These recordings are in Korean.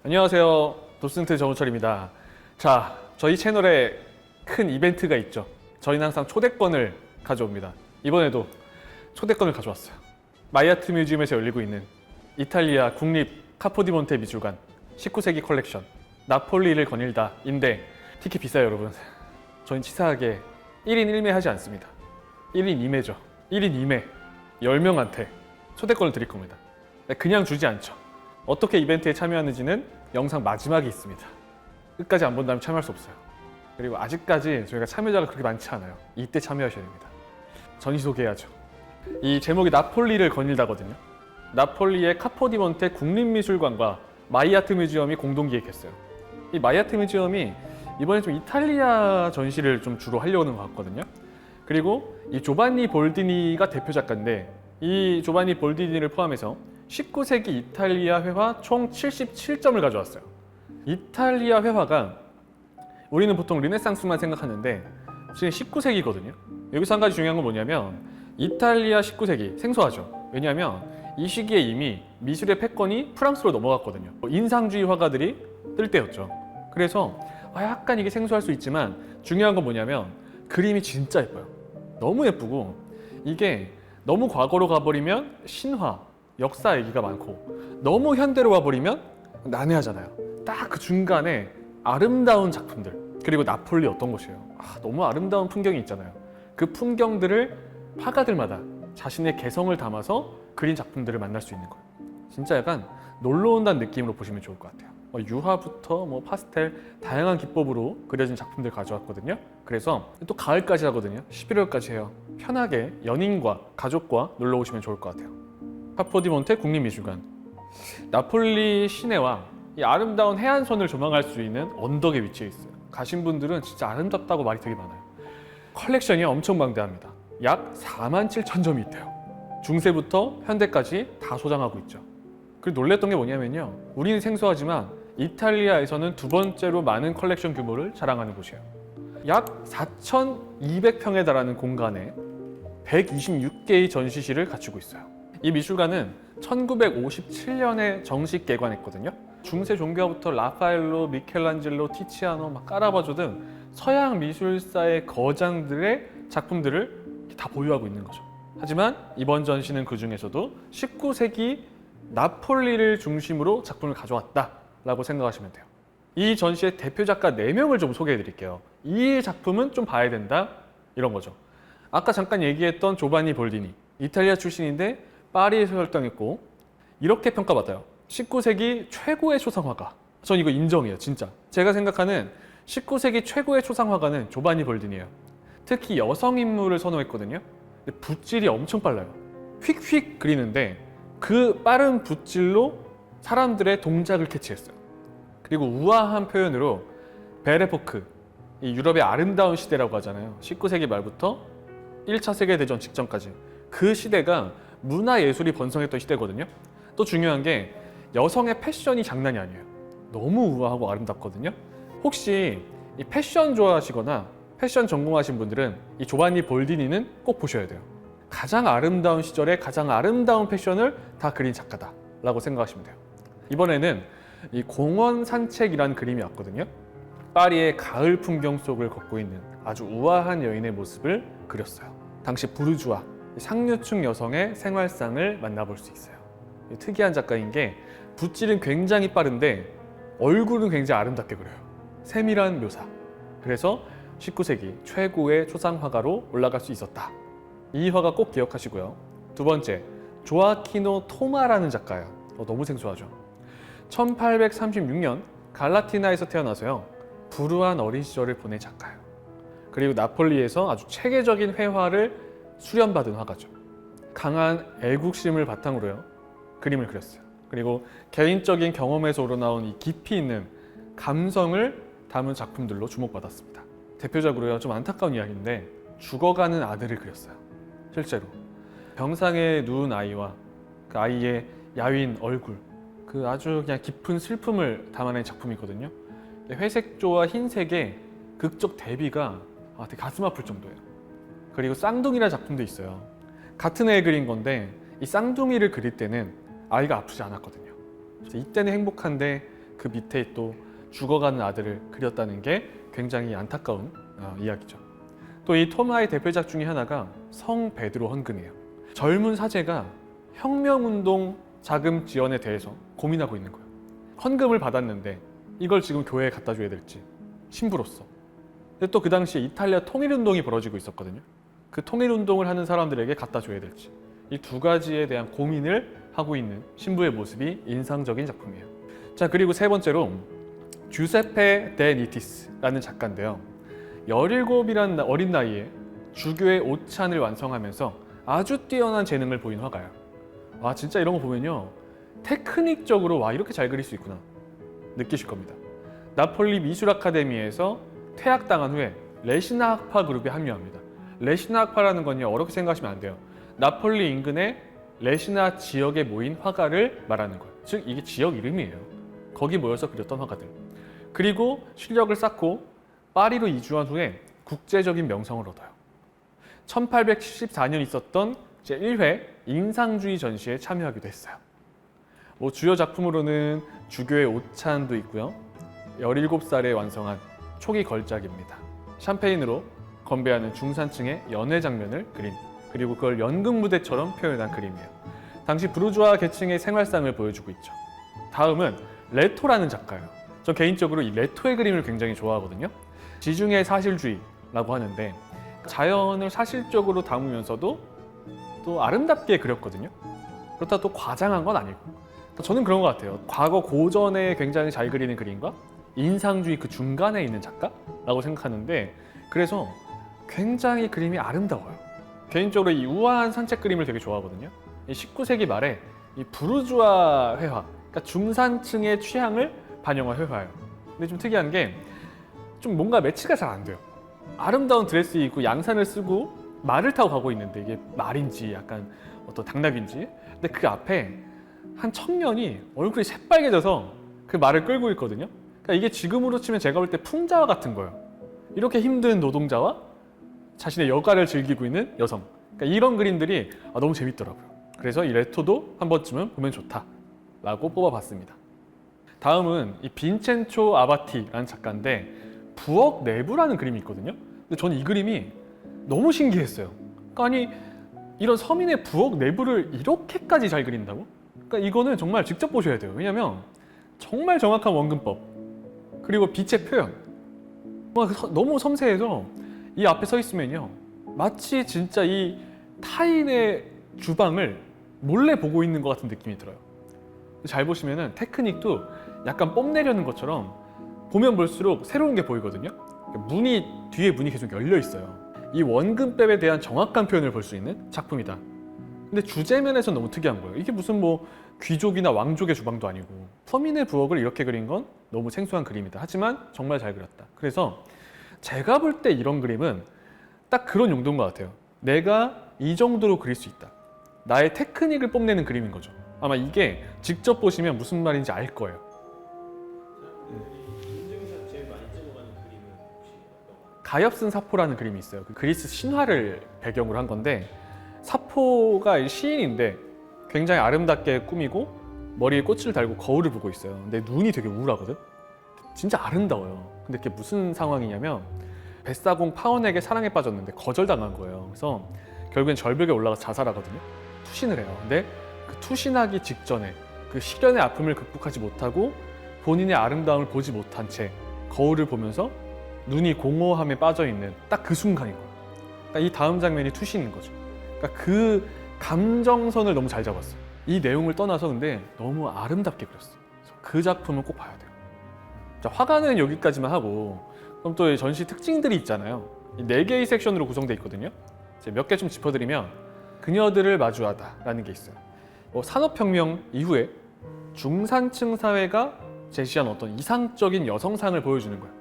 안녕하세요. 도슨트 정우철입니다. 자, 저희 채널에 큰 이벤트가 있죠. 저희는 항상 초대권을 가져옵니다. 이번에도 초대권을 가져왔어요. 마이아트 뮤지엄에서 열리고 있는 이탈리아 국립 카포디몬테 미술관 19세기 컬렉션 나폴리를 거닐다인데 티켓 비싸요, 여러분. 저희는 치사하게 1인 1매 하지 않습니다. 1인 2매죠. 1인 2매 10명한테 초대권을 드릴 겁니다. 그냥 주지 않죠. 어떻게 이벤트에 참여하는지는 영상 마지막에 있습니다. 끝까지 안 본다면 참여할 수 없어요. 그리고 아직까지 저희가 참여자가 그렇게 많지 않아요. 이때 참여하셔야 됩니다. 전시 소개해야죠. 이 제목이 나폴리를 거닐다거든요. 나폴리의 카포디몬테 국립미술관과 마이아트 뮤지엄이 공동 기획했어요. 이 마이아트 뮤지엄이 이번에 좀 이탈리아 전시를 좀 주로 하려는 것 같거든요. 그리고 이 조반니 볼디니가 대표 작가인데 이 조반니 볼디니를 포함해서 19세기 이탈리아 회화 총 77점을 가져왔어요. 이탈리아 회화가 우리는 보통 르네상스만 생각하는데 지금 19세기거든요. 여기서 한 가지 중요한 건 뭐냐면 이탈리아 19세기 생소하죠. 왜냐하면 이 시기에 이미 미술의 패권이 프랑스로 넘어갔거든요. 인상주의 화가들이 뜰 때였죠. 그래서 약간 이게 생소할 수 있지만 중요한 건 뭐냐면 그림이 진짜 예뻐요. 너무 예쁘고 이게 너무 과거로 가버리면 신화, 역사 얘기가 많고 너무 현대로 가버리면 난해하잖아요. 딱 그 중간에 아름다운 작품들, 그리고 나폴리 어떤 곳이에요. 너무 아름다운 풍경이 있잖아요. 그 풍경들을 화가들마다 자신의 개성을 담아서 그린 작품들을 만날 수 있는 거예요. 진짜 약간 놀러 온다는 느낌으로 보시면 좋을 것 같아요. 유화부터 파스텔 다양한 기법으로 그려진 작품들 가져왔거든요. 그래서 또 가을까지 하거든요. 11월까지 해요. 편하게 연인과 가족과 놀러 오시면 좋을 것 같아요. 카포디몬테 국립미술관. 나폴리 시내와 이 아름다운 해안선을 조망할 수 있는 언덕에 위치해 있어요. 가신 분들은 진짜 아름답다고 말이 되게 많아요. 컬렉션이 엄청 방대합니다. 약 47,000점이 있대요. 중세부터 현대까지 다 소장하고 있죠. 그리고 놀랬던 게 뭐냐면요. 우리는 생소하지만 이탈리아에서는 두 번째로 많은 컬렉션 규모를 자랑하는 곳이에요. 약 4,200평에 달하는 공간에 126개의 전시실을 갖추고 있어요. 이 미술관은 1957년에 정식 개관했거든요. 중세 종교부터 라파엘로, 미켈란젤로, 티치아노, 까라바조 등 서양 미술사의 거장들의 작품들을 다 보유하고 있는 거죠. 하지만 이번 전시는 그 중에서도 19세기 나폴리를 중심으로 작품을 가져왔다라고 생각하시면 돼요. 이 전시의 대표 작가 4명을 좀 소개해 드릴게요. 이 작품은 좀 봐야 된다, 이런 거죠. 아까 잠깐 얘기했던 조반니 볼디니, 이탈리아 출신인데 파리에서 활동했고 이렇게 평가받아요. 19세기 최고의 초상화가. 전 이거 인정해요, 진짜. 제가 생각하는 19세기 최고의 초상화가는 조반니 볼디니예요. 특히 여성 인물을 선호했거든요. 근데 붓질이 엄청 빨라요. 휙휙 그리는데 그 빠른 붓질로 사람들의 동작을 캐치했어요. 그리고 우아한 표현으로 베레포크, 이 유럽의 아름다운 시대라고 하잖아요. 19세기 말부터 1차 세계대전 직전까지 그 시대가 문화예술이 번성했던 시대거든요. 또 중요한 게 여성의 패션이 장난이 아니에요. 너무 우아하고 아름답거든요. 혹시 이 패션 좋아하시거나 패션 전공하신 분들은 이 조반니 볼디니는 꼭 보셔야 돼요. 가장 아름다운 시절에 가장 아름다운 패션을 다 그린 작가다라고 생각하시면 돼요. 이번에는 이 공원 산책이라는 그림이 왔거든요. 파리의 가을 풍경 속을 걷고 있는 아주 우아한 여인의 모습을 그렸어요. 당시 부르주아, 상류층 여성의 생활상을 만나볼 수 있어요. 특이한 작가인 게 붓질은 굉장히 빠른데 얼굴은 굉장히 아름답게 그려요. 세밀한 묘사. 그래서 19세기 최고의 초상화가로 올라갈 수 있었다. 이 화가 꼭 기억하시고요. 두 번째, 조아키노 토마라는 작가예요. 너무 생소하죠. 1836년 갈라티나에서 태어나서요. 불우한 어린 시절을 보낸 작가예요. 그리고 나폴리에서 아주 체계적인 회화를 수련받은 화가죠. 강한 애국심을 바탕으로요. 그림을 그렸어요. 그리고 개인적인 경험에서 우러나온 이 깊이 있는 감성을 담은 작품들로 주목받았습니다. 대표적으로요, 좀 안타까운 이야기인데 죽어가는 아들을 그렸어요. 실제로 병상에 누운 아이와 그 아이의 야윈 얼굴, 그 아주 그냥 깊은 슬픔을 담아낸 작품이거든요. 회색조와 흰색의 극적 대비가 되게 가슴 아플 정도예요. 그리고 쌍둥이라는 작품도 있어요. 같은 애 그린 건데 이 쌍둥이를 그릴 때는 아이가 아프지 않았거든요. 이때는 행복한데 그 밑에 또 죽어가는 아들을 그렸다는 게 굉장히 안타까운 이야기죠. 또 이 토마의 대표작 중에 하나가 성 베드로 헌금이에요. 젊은 사제가 혁명운동 자금 지원에 대해서 고민하고 있는 거예요. 헌금을 받았는데 이걸 지금 교회에 갖다 줘야 될지 신부로서. 근데 또 그 당시에 이탈리아 통일운동이 벌어지고 있었거든요. 그 통일운동을 하는 사람들에게 갖다 줘야 될지 이 두 가지에 대한 고민을 하고 있는 신부의 모습이 인상적인 작품이에요. 자, 그리고 세 번째로 주세페 데 니티스라는 작가인데요. 17이라는 어린 나이에 주교의 오찬을 완성하면서 아주 뛰어난 재능을 보인 화가예요. 와, 진짜 이런 거 보면요, 테크닉적으로 와 이렇게 잘 그릴 수 있구나 느끼실 겁니다. 나폴리 미술 아카데미에서 퇴학당한 후에 레시나 학파 그룹에 합류합니다. 레시나 학파라는 건요, 어렵게 생각하시면 안 돼요. 나폴리 인근의 레시나 지역에 모인 화가를 말하는 거예요. 즉 이게 지역 이름이에요. 거기 모여서 그렸던 화가들. 그리고 실력을 쌓고 파리로 이주한 후에 국제적인 명성을 얻어요. 1874년 있었던 제1회 인상주의 전시에 참여하기도 했어요. 뭐 주요 작품으로는 주교의 오찬도 있고요. 17살에 완성한 초기 걸작입니다. 샴페인으로 건배하는 중산층의 연애 장면을 그린, 그리고 그걸 연극 무대처럼 표현한 그림이에요. 당시 부르주아 계층의 생활상을 보여주고 있죠. 다음은 레토라는 작가예요. 저 개인적으로 이 레토의 그림을 굉장히 좋아하거든요. 지중해 사실주의라고 하는데 자연을 사실적으로 담으면서도 또 아름답게 그렸거든요. 그렇다고 또 과장한 건 아니고, 저는 그런 것 같아요. 과거 고전에 굉장히 잘 그리는 그림과 인상주의 그 중간에 있는 작가라고 생각하는데, 그래서 굉장히 그림이 아름다워요. 개인적으로 이 우아한 산책 그림을 되게 좋아하거든요. 19세기 말에 이 부르주아 회화, 그러니까 중산층의 취향을 반영한 회화예요. 근데 좀 특이한 게 좀 뭔가 매치가 잘 안 돼요. 아름다운 드레스 입고 양산을 쓰고 말을 타고 가고 있는데 이게 말인지 약간 어떤 당나귀인지, 근데 그 앞에 한 청년이 얼굴이 새빨개져서 그 말을 끌고 있거든요. 그러니까 이게 지금으로 치면 제가 볼 때 풍자와 같은 거예요. 이렇게 힘든 노동자와 자신의 여가를 즐기고 있는 여성, 그러니까 이런 그림들이 너무 재밌더라고요. 그래서 이 레토도 한 번쯤은 보면 좋다라고 뽑아봤습니다. 다음은 이 빈첸초 아바티라는 작가인데 부엌 내부라는 그림이 있거든요. 근데 저는 이 그림이 너무 신기했어요. 그러니까 아니, 이런 서민의 부엌 내부를 이렇게까지 잘 그린다고? 그러니까 이거는 정말 직접 보셔야 돼요. 왜냐면 정말 정확한 원근법, 그리고 빛의 표현, 너무 섬세해서 이 앞에 서 있으면요, 마치 진짜 이 타인의 주방을 몰래 보고 있는 것 같은 느낌이 들어요. 잘 보시면은 테크닉도 약간 뽐내려는 것처럼 보면 볼수록 새로운 게 보이거든요. 뒤에 문이 계속 열려 있어요. 이 원근법에 대한 정확한 표현을 볼 수 있는 작품이다. 근데 주제면에서 너무 특이한 거예요. 이게 무슨 뭐 귀족이나 왕족의 주방도 아니고 서민의 부엌을 이렇게 그린 건 너무 생소한 그림이다. 하지만 정말 잘 그렸다. 그래서 제가 볼 때 이런 그림은 딱 그런 용도인 것 같아요. 내가 이 정도로 그릴 수 있다. 나의 테크닉을 뽐내는 그림인 거죠. 아마 이게 직접 보시면 무슨 말인지 알 거예요. 가엾은 사포라는 그림이 있어요. 그 그리스 신화를 배경으로 한 건데, 사포가 시인인데 굉장히 아름답게 꾸미고 머리에 꽃을 달고 거울을 보고 있어요. 근데 눈이 되게 우울하거든. 진짜 아름다워요. 근데 그게 무슨 상황이냐면 뱃사공 파원에게 사랑에 빠졌는데 거절당한 거예요. 그래서 결국엔 절벽에 올라가서 자살하거든요. 투신을 해요. 근데 그 투신하기 직전에 그 시련의 아픔을 극복하지 못하고 본인의 아름다움을 보지 못한 채 거울을 보면서 눈이 공허함에 빠져있는 딱 그 순간인 거예요. 그러니까 이 다음 장면이 투신인 거죠. 그러니까 그 감정선을 너무 잘 잡았어요. 이 내용을 떠나서 근데 너무 아름답게 그렸어요. 그 작품을 꼭 봐야 돼요. 자, 화가는 여기까지만 하고, 그럼 또 전시 특징들이 있잖아요. 이 4개의 섹션으로 구성되어 있거든요. 몇 개 좀 짚어드리면, 그녀들을 마주하다라는 게 있어요. 산업혁명 이후에 중산층 사회가 제시한 어떤 이상적인 여성상을 보여주는 거예요.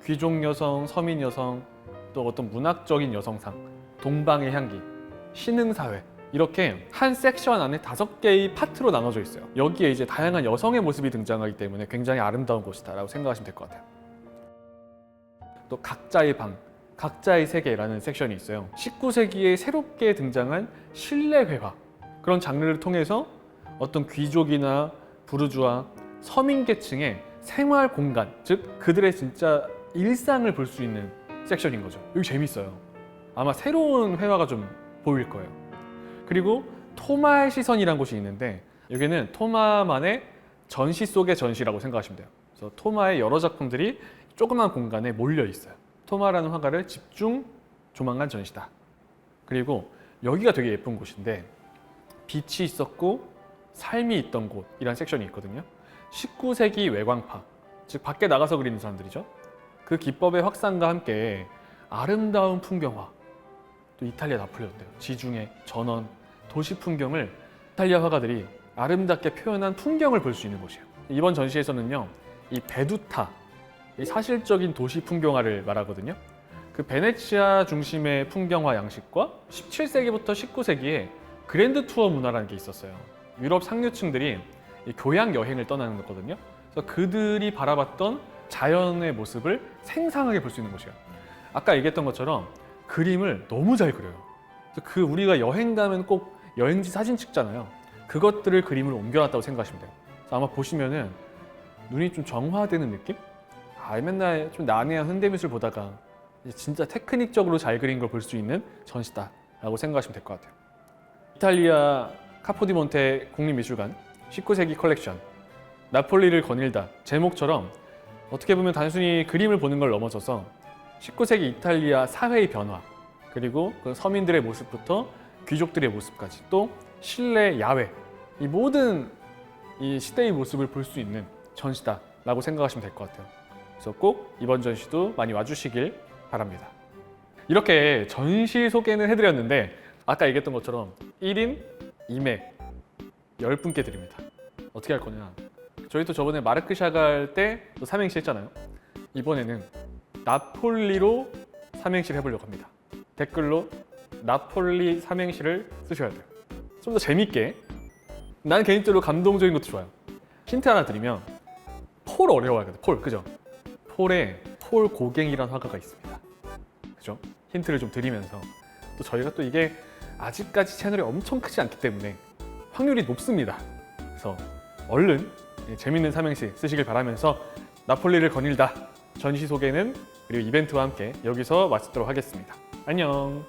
귀족 여성, 서민 여성, 또 어떤 문학적인 여성상, 동방의 향기, 신흥사회, 이렇게 한 섹션 안에 5개의 파트로 나눠져 있어요. 여기에 이제 다양한 여성의 모습이 등장하기 때문에 굉장히 아름다운 곳이다라고 생각하시면 될 것 같아요. 또 각자의 방, 각자의 세계라는 섹션이 있어요. 19세기에 새롭게 등장한 실내 회화, 그런 장르를 통해서 어떤 귀족이나 부르주아, 서민 계층의 생활 공간, 즉 그들의 진짜 일상을 볼 수 있는 섹션인 거죠. 여기 재밌어요. 아마 새로운 회화가 좀 보일 거예요. 그리고 토마의 시선이라는 곳이 있는데 여기는 토마만의 전시 속의 전시라고 생각하시면 돼요. 그래서 토마의 여러 작품들이 조그만 공간에 몰려 있어요. 토마라는 화가를 집중 조망한 전시다. 그리고 여기가 되게 예쁜 곳인데 빛이 있었고 삶이 있던 곳이라는 섹션이 있거든요. 19세기 외광파, 즉 밖에 나가서 그리는 사람들이죠. 그 기법의 확산과 함께 아름다운 풍경화, 또 이탈리아 나폴레온데요. 지중해, 전원, 도시 풍경을 이탈리아 화가들이 아름답게 표현한 풍경을 볼 수 있는 곳이에요. 이번 전시에서는요, 이 베두타, 이 사실적인 도시 풍경화를 말하거든요. 그 베네치아 중심의 풍경화 양식과 17세기부터 19세기에 그랜드 투어 문화라는 게 있었어요. 유럽 상류층들이 이 교양 여행을 떠나는 거거든요. 그래서 그들이 바라봤던 자연의 모습을 생생하게 볼 수 있는 곳이에요. 아까 얘기했던 것처럼 그림을 너무 잘 그려요. 그래서 그 우리가 여행 가면 꼭 여행지 사진 찍잖아요. 그것들을 그림으로 옮겨놨다고 생각하시면 돼요. 그래서 아마 보시면은 눈이 좀 정화되는 느낌? 맨날 좀 난해한 현대미술 보다가 진짜 테크닉적으로 잘 그린 걸 볼 수 있는 전시다라고 생각하시면 될 것 같아요. 이탈리아 카포디몬테 국립미술관 19세기 컬렉션 나폴리를 거닐다 제목처럼 어떻게 보면 단순히 그림을 보는 걸 넘어서서 19세기 이탈리아 사회의 변화 그리고 그 서민들의 모습부터 귀족들의 모습까지 또 실내 야외 이 모든 이 시대의 모습을 볼 수 있는 전시다라고 생각하시면 될 것 같아요. 그래서 꼭 이번 전시도 많이 와주시길 바랍니다. 이렇게 전시 소개는 해드렸는데 아까 얘기했던 것처럼 1인 2매 10분께 드립니다. 어떻게 할 거냐? 저희 또 저번에 마르크 샤갈 때 또 삼행시 했잖아요. 이번에는 나폴리로 삼행시를 해보려고 합니다. 댓글로 나폴리 삼행시를 쓰셔야 돼요. 좀 더 재밌게. 나는 개인적으로 감동적인 것도 좋아요. 힌트 하나 드리면 폴 어려워하거든요. 폴, 그죠? 폴에 폴 고갱이라는 화가가 있습니다. 그죠? 힌트를 좀 드리면서 또 저희가 또 이게 아직까지 채널이 엄청 크지 않기 때문에 확률이 높습니다. 그래서 얼른 재밌는 삼행시 쓰시길 바라면서 나폴리를 거닐다 전시 소개는 그리고 이벤트와 함께 여기서 마치도록 하겠습니다. 안녕.